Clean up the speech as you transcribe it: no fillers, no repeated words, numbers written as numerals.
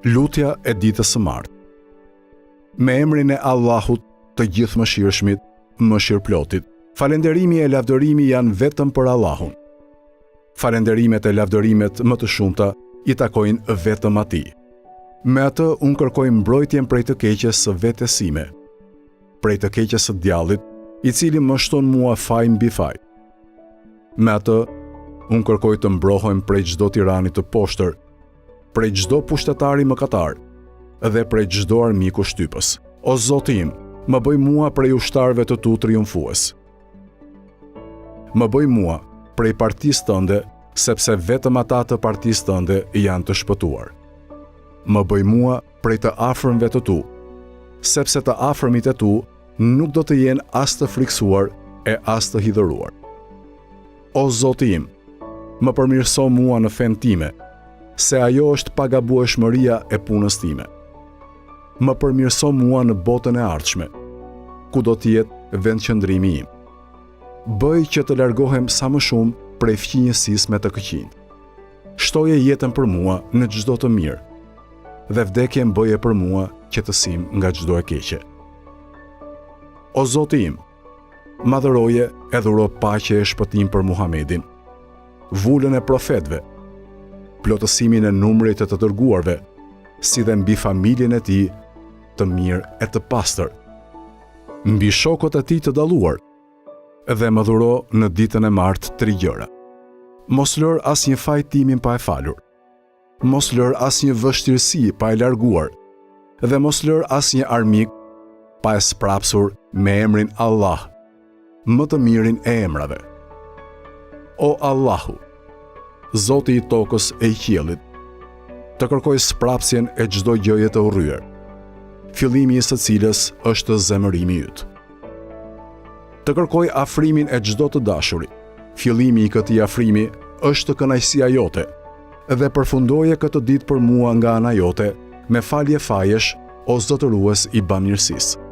Lutja e ditës së martë. Me emrin e Allahut, të gjithë mëshirshmit, mëshirëplotit, falënderimi e lavdërimi janë vetëm për Allahun. Falënderimet e lavdërimet më të shumta i takojnë vetëm Atij. Me atë unë kërkoj mbrojtjen prej të keqes së vetes sime, prej të keqes së djallit, i cili më shton mua faj mbi faj. Me atë unë kërkoj të mbrohem prej çdo tirani të poshtër, prej çdo pushtetari mëkatar dhe prej çdo armiku shtypës. O Zoti im, më bëj mua prej ushtarëve të tu triumfues. Më bëj mua prej partisë tënde, sepse vetëm ata të partisë tënde janë të shpëtuar. Më bëj mua prej të afërmve të tu, sepse të afërmit e tu nuk do të jenë as të friksuar e as të hidhëruar. O Zoti im, më përmirëso mua në fen time, se ajo është pagabueshmëria e punës time. Më përmirëso mua në botën e ardhshme, ku do të jetë vendqëndrimi im. Bëj që të largohem sa më shumë prej fqinjësisë me të këqijt. Shtoje jetën për mua në çdo të mirë, dhe vdekjen bëje për mua që të sim nga çdo e keqe. O Zoti im, madhëroje e dhuro paqe e shpëtim për Muhamedin, vullën e profetëve, plotësimin e numrit të dërguarve, si dhe mbi familjen e tij të mirë e të pastër, mbi shokët e tij të dalluar, dhe më dhuro në ditën e martë 3 gjëra. Mos lër asnjë faj timin pa e falur, mos lër asnjë vështirësi pa e larguar, dhe mos lër asnjë armik pa e sprapsur me emrin Allah, më të mirin e emrave. O Allahu, Zoti i tokës e i qiellit, të kërkoj sprapsjen e çdo gjëje të urryer, fillimi i së cilës është zemërimi yt. Të kërkoj afrimin e çdo të dashurit, fillimi i këtij afrimi është kënaqësia jote, dhe përfundoje këtë ditë për mua nga ana jote me falje fajesh, o zotërues i bamirësisë.